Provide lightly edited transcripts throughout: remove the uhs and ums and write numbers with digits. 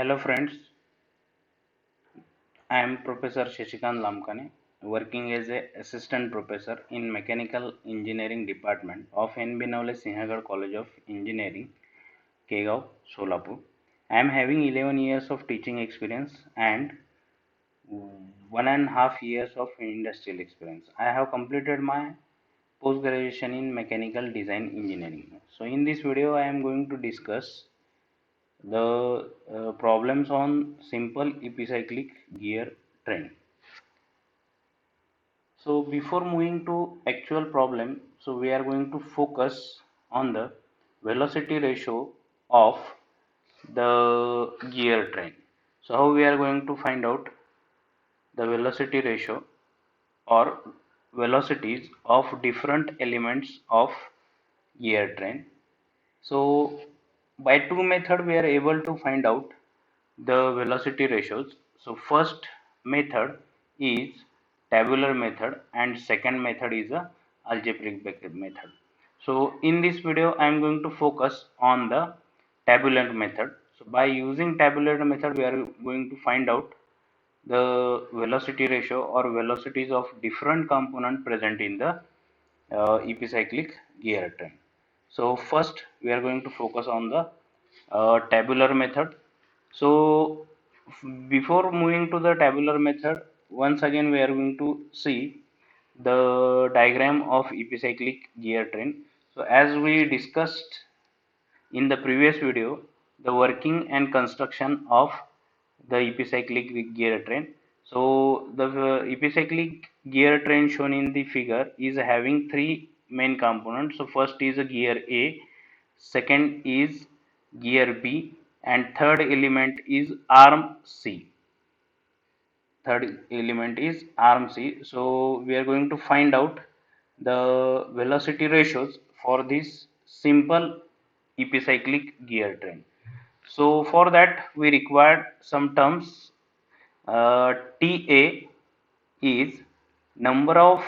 Hello friends, I am Professor Shashikant Lamkane, working as a assistant professor in Mechanical Engineering Department of NB Navle Sinhagad College of Engineering, Kegaon, Solapur. I am having 11 years of teaching experience and 1.5 years of industrial experience. I have completed my post graduation in mechanical design engineering. So in this video I am going to discuss the problems on simple epicyclic gear train. So before moving to actual problem, so we are going to focus on the velocity ratio of the gear train. So how we are going to find out the velocity ratio or velocities of different elements of gear train. So by two method we are able to find out the velocity ratios. So first method is tabular method and second method is a algebraic method. So in this video I am going to focus on the tabular method. So by using tabular method we are going to find out the velocity ratio or velocities of different component present in the epicyclic gear train. So first we are going to focus on the tabular method. So before moving to the tabular method, once again we are going to see the diagram of epicyclic gear train. So as we discussed in the previous video, the working and construction of the epicyclic gear train. So the epicyclic gear train shown in the figure is having three main components. So first is a gear A, second is gear B, and third element is arm C. Third element is arm C. So we are going to find out the velocity ratios for this simple epicyclic gear train. So for that we require some terms. TA is number of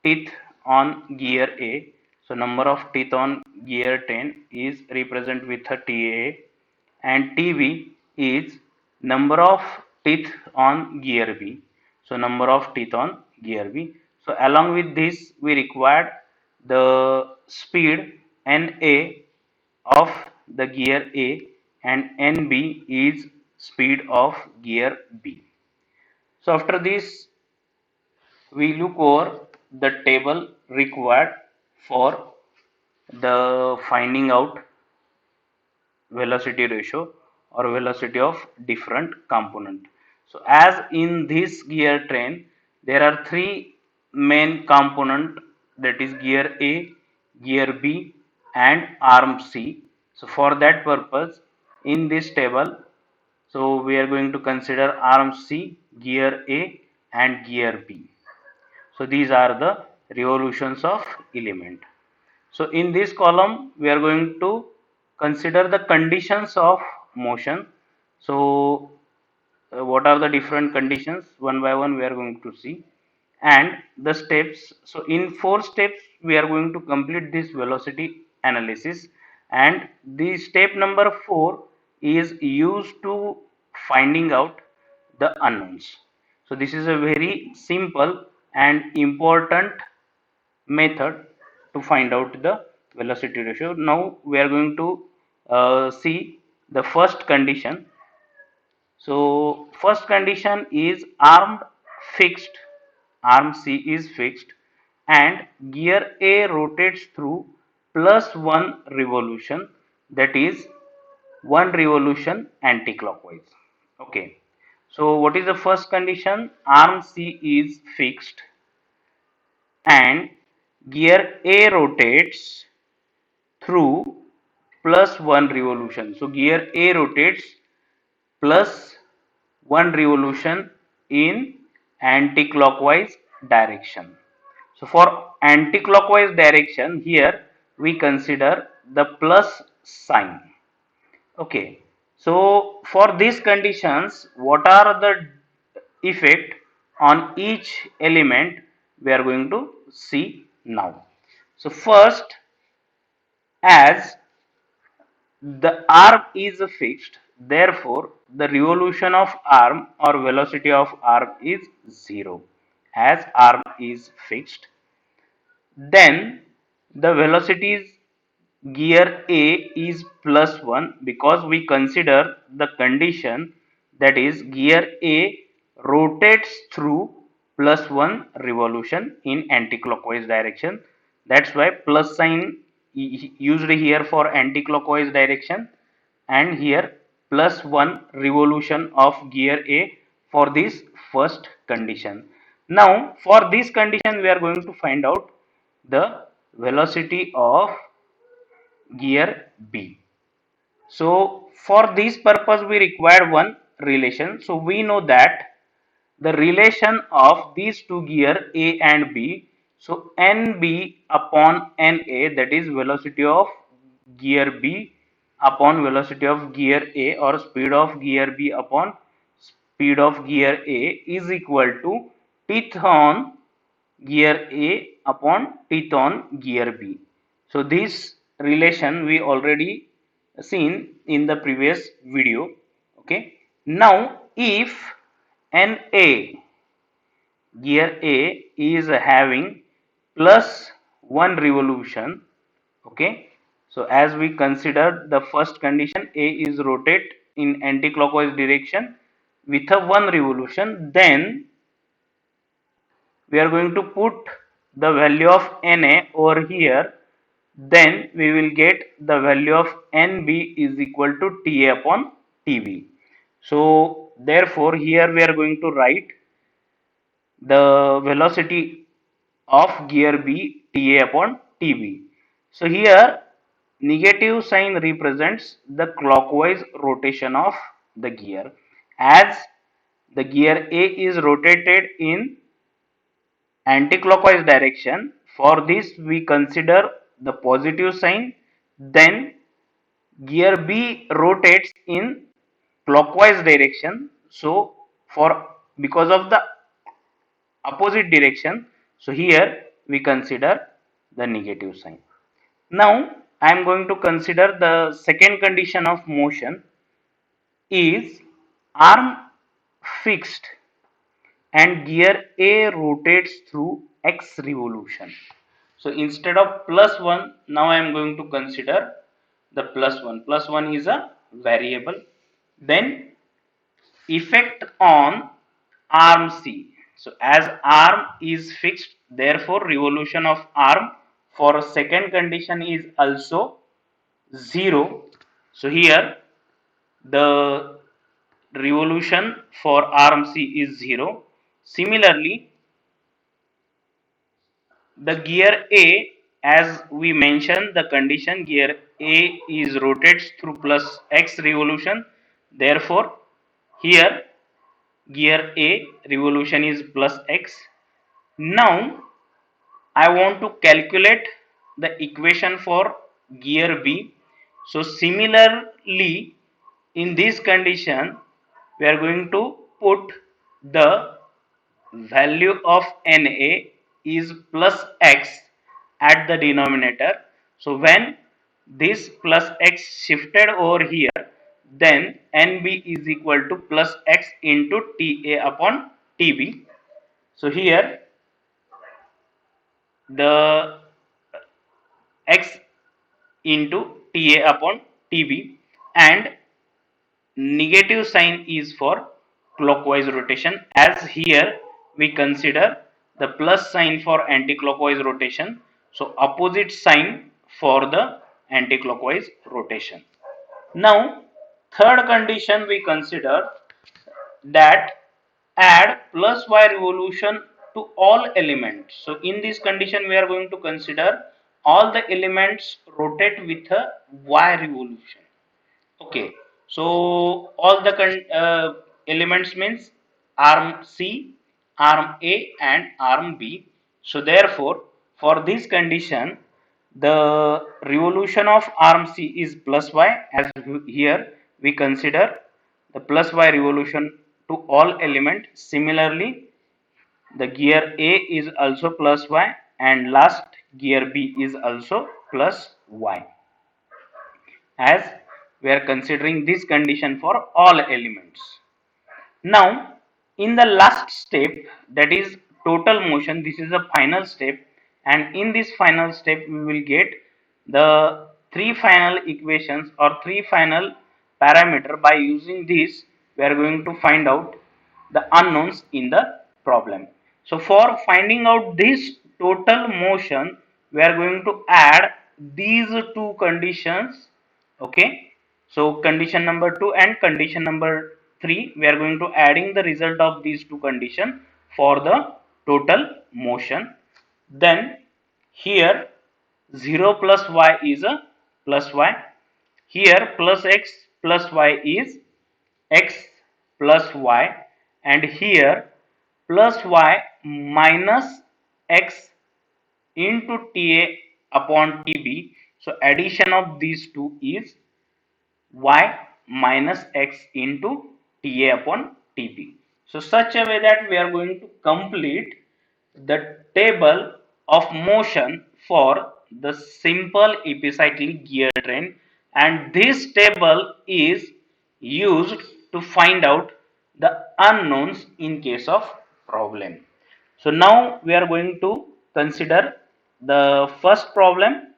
teeth on gear A. So number of teeth on gear 10 is represented with a TA, and TV is number of teeth on gear B. So number of teeth on gear B. So along with this we required the speed NA of the gear A, and NB is speed of gear B. So after this we look over the table required for the finding out velocity ratio or velocity of different component. So as in this gear train there are three main component, that is gear A, gear B and arm C. So for that purpose in this table, so we are going to consider arm C, gear A and gear B. So these are the revolutions of element. So in this column we are going to consider the conditions of motion. So what are the different conditions? One by one we are going to see, and the steps. So in 4 steps we are going to complete this velocity analysis, and the step number 4 is used to finding out the unknowns. So this is a very simple and important method to find out the velocity ratio. Now we are going to see the first condition. So first condition is arm C is fixed, and gear A rotates through plus one revolution, that is one revolution anti-clockwise. Okay. So what is the first condition? Arm C is fixed and gear A rotates through plus one revolution. So gear A rotates plus one revolution in anti-clockwise direction. So for anti-clockwise direction here we consider the plus sign. Okay. So for these conditions, what are the effect on each element we are going to see now. So first, as the arm is fixed, Therefore, the revolution of arm or velocity of arm is 0 as arm is fixed. Then the velocities gear A is plus 1 because we consider the condition, that is gear A rotates through plus 1 revolution in anticlockwise direction. That's why plus sign used here for anticlockwise direction, and here plus 1 revolution of gear A for this first condition. Now for this condition we are going to find out the velocity of gear B. So for this purpose we require one relation. So we know that the relation of these two gear A and B, so NB upon NA, that is velocity of gear B upon velocity of gear A, or speed of gear B upon speed of gear A, is equal to teeth on gear A upon teeth on gear B. So this relation we already seen in the previous video. Okay. Now if NA gear A is having plus 1 revolution, okay, so as we consider the first condition, A is rotate in anti-clockwise direction with a 1 revolution, then we are going to put the value of Na over here, then we will get the value of Nb is equal to Ta upon Tb. So therefore here we are going to write the velocity of gear B Ta upon Tb. So here negative sign represents the clockwise rotation of the gear, as the gear A is rotated in anticlockwise direction. For this we consider the positive sign, then gear B rotates in clockwise direction, so for because of the opposite direction, so here we consider the negative sign. Now I am going to consider the second condition of motion is arm fixed and gear A rotates through x revolution. So instead of plus 1, now I am going to consider the plus 1. Plus 1 is a variable. Then effect on arm C. So as arm is fixed, therefore revolution of arm for second condition is also 0. So here the revolution for arm C is 0. Similarly, the gear A, as we mentioned, the condition gear A is rotates through plus x revolution. Therefore, here gear A revolution is plus x. Now, I want to calculate the equation for gear B. So, similarly, in this condition, we are going to put the value of Na is plus x at the denominator. So when this plus x shifted over here, then Nb is equal to plus x into Ta upon Tb. So here the x into Ta upon Tb, and negative sign is for clockwise rotation, as here we consider the plus sign for anti-clockwise rotation, so opposite sign for the anti-clockwise rotation. Now third condition we consider that add plus y revolution to all elements. So in this condition we are going to consider all the elements rotate with a y revolution. Okay, so all the elements means arm C, arm A and arm B. So therefore, for this condition, the revolution of arm C is plus y, as here we consider the plus y revolution to all element. Similarly, the gear A is also plus y, and last gear B is also plus y, as we are considering this condition for all elements. Now, in the last step, that is total motion, this is the final step, and in this final step, we will get the three final equations or three final parameter. By using this, we are going to find out the unknowns in the problem. So, for finding out this total motion, we are going to add these two conditions. Okay, so condition number 2 and condition number 3, we are going to adding the result of these two conditions for the total motion. Then here 0 plus y is a plus y, here plus x plus y is x plus y, and here plus y minus x into Ta upon Tb. So addition of these two is y minus x into Ta upon Tb. So such a way that we are going to complete the table of motion for the simple epicyclic gear train, and this table is used to find out the unknowns in case of problem. So now we are going to consider the first problem.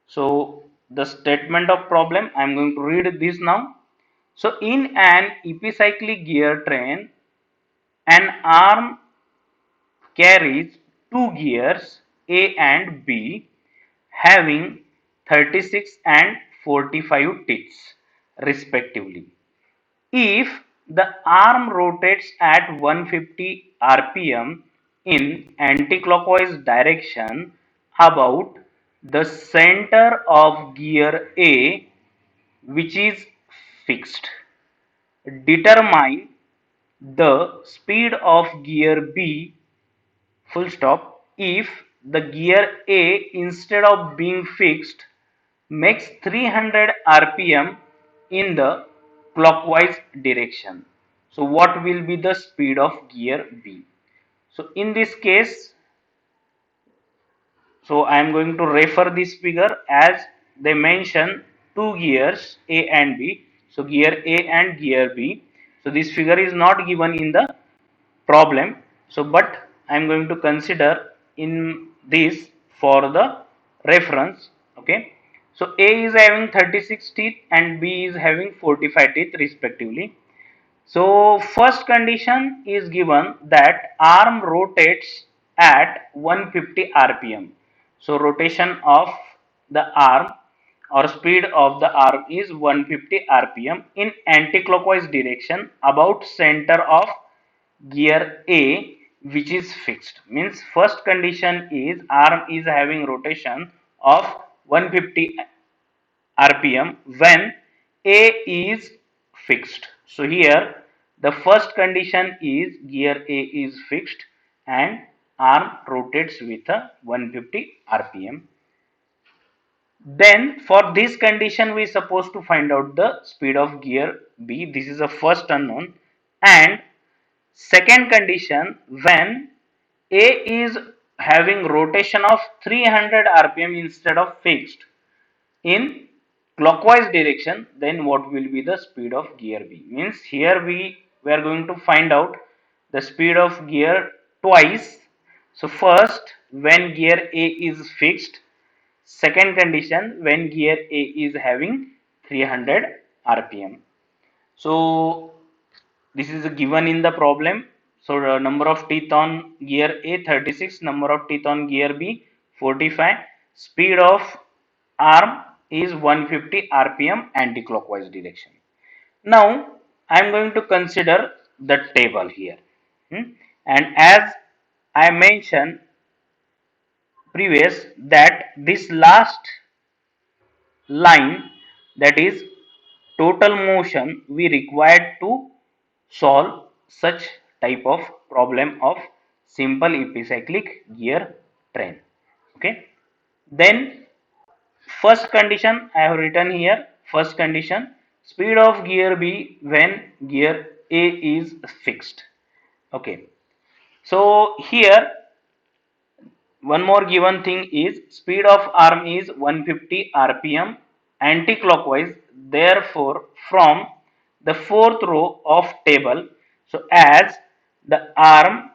So the statement of problem, I am going to read this now. So in an epicyclic gear train, an arm carries two gears A and B having 36 and 45 teeth respectively. If the arm rotates at 150 rpm in anticlockwise direction about the center of gear A, which is fixed, determine the speed of gear B full stop if the gear A, instead of being fixed, makes 300 rpm in the clockwise direction. So what will be the speed of gear B? So in this case, so I am going to refer this figure as they mention two gears A and B. So gear A and gear B. So this figure is not given in the problem. So but I am going to consider in this for the reference. Okay. So A is having 36 teeth and B is having 45 teeth respectively. So first condition is given that arm rotates at 150 rpm. So rotation of the arm or speed of the arm is 150 rpm in anticlockwise direction about center of gear A, which is fixed. Means first condition is arm is having rotation of 150 rpm when A is fixed. So here the first condition is gear A is fixed and arm rotates with a 150 rpm. Then for this condition we supposed to find out the speed of gear B. This is the first unknown. And second condition, when A is having rotation of 300 rpm instead of fixed in clockwise direction, then what will be the speed of gear B? Means here we are going to find out the speed of gear twice. So first when gear A is fixed, second condition when gear A is having 300 rpm. So this is given in the problem. So the number of teeth on gear A 36, number of teeth on gear B 45, speed of arm is 150 rpm anti-clockwise direction. Now I am going to consider the table here. And as I mentioned previous that this last line, that is total motion, we required to solve such type of problem of simple epicyclic gear train. Okay, then first condition I have written here. First condition, speed of gear B when gear A is fixed. Okay, so here one more given thing is speed of arm is 150 rpm anti-clockwise therefore from the fourth row of table, so as the arm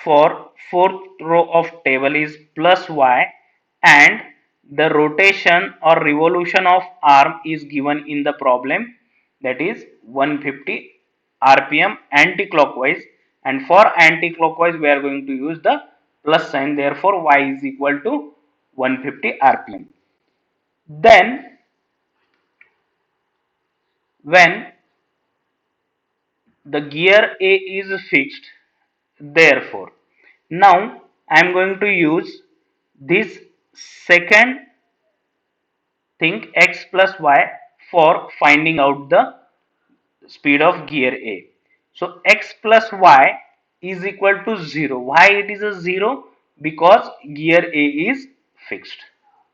for fourth row of table is plus y and the rotation or revolution of arm is given in the problem, that is 150 rpm anti-clockwise, and for anti-clockwise we are going to use the plus sign, therefore y is equal to 150 rpm. Then when the gear A is fixed, therefore now I am going to use this second thing x plus y for finding out the speed of gear A. So x plus y is equal to 0. Why it is a 0? Because gear A is fixed.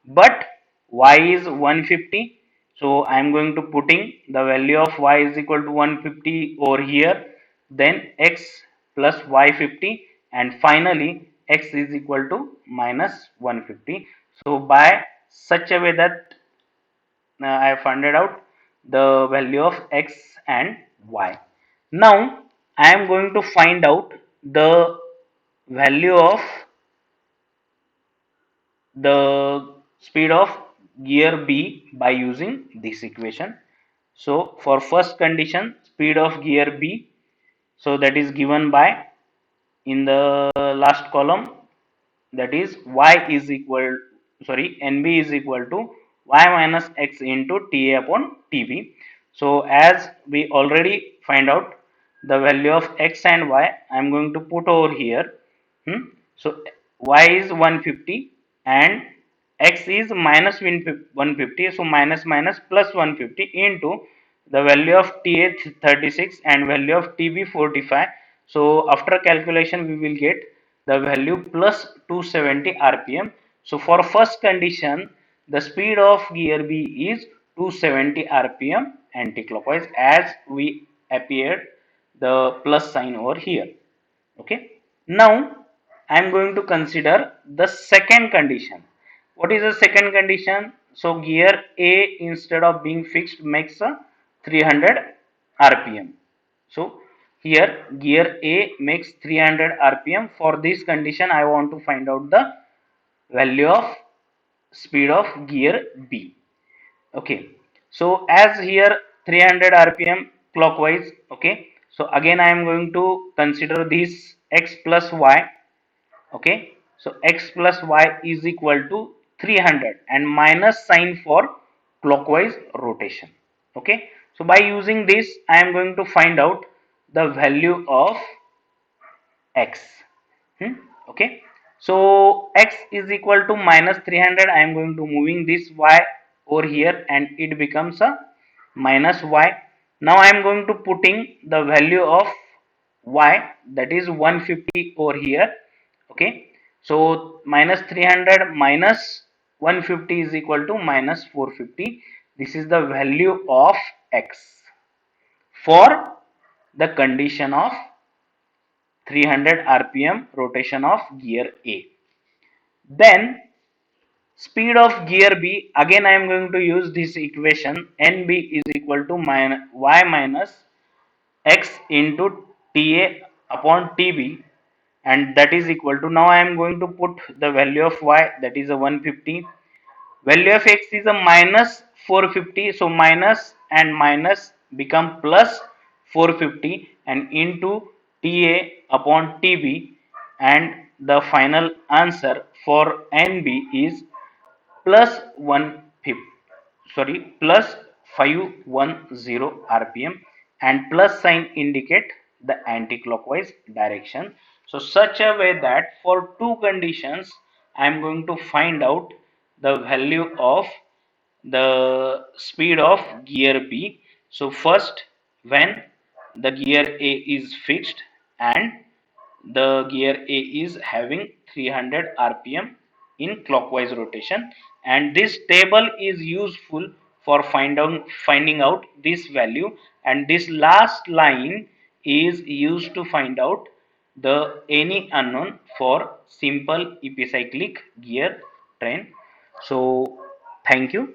But y is 150. So I am going to putting the value of y is equal to 150 over here. Then x plus y 50, and finally x is equal to minus 150. So by such a way that I have found out the value of x and y. Now I am going to find out the value of the speed of gear B by using this equation. So for first condition, speed of gear B, so that is given by, in the last column, that is y is equal, sorry, nb is equal to y minus x into ta upon tb. So as we already find out the value of x and y, I am going to put over here. So y is 150 and x is minus 150, so minus minus plus 150 into the value of th 36 and value of tb 45. So after calculation we will get the value plus 270 rpm. So for first condition the speed of gear B is 270 rpm anti-clockwise, as we appeared the plus sign over here. Okay, now I am going to consider the second condition. What is the second condition? So gear A, instead of being fixed, makes a 300 rpm. So here gear A makes 300 rpm. For this condition I want to find out the value of speed of gear B. Okay, so as here 300 rpm clockwise. Okay, so again I am going to consider this x plus y. Okay, so x plus y is equal to 300 and minus sign for clockwise rotation. Okay, so by using this I am going to find out the value of x. hmm? Okay, so x is equal to minus 300. I am going to moving this y over here and it becomes a minus y. Now I am going to putting the value of y, that is 150 over here. Okay, so minus 300 minus 150 is equal to minus 450. This is the value of x for the condition of 300 rpm rotation of gear A. Then speed of gear B, again I am going to use this equation, NB is equal to y minus x into Ta upon Tb, and that is equal to, now I am going to put the value of y, that is a 150. Value of x is a minus 450, so minus and minus become plus 450 and into Ta upon Tb, and the final answer for Nb is plus 150, sorry, plus 510 rpm, and plus sign indicate the anti-clockwise direction. So such a way that for two conditions I am going to find out the value of the speed of gear B. So first, when the gear A is fixed and the gear A is having 300 rpm in clockwise rotation, and this table is useful for finding out this value, and this last line is used to find out the any unknown for simple epicyclic gear train. So thank you.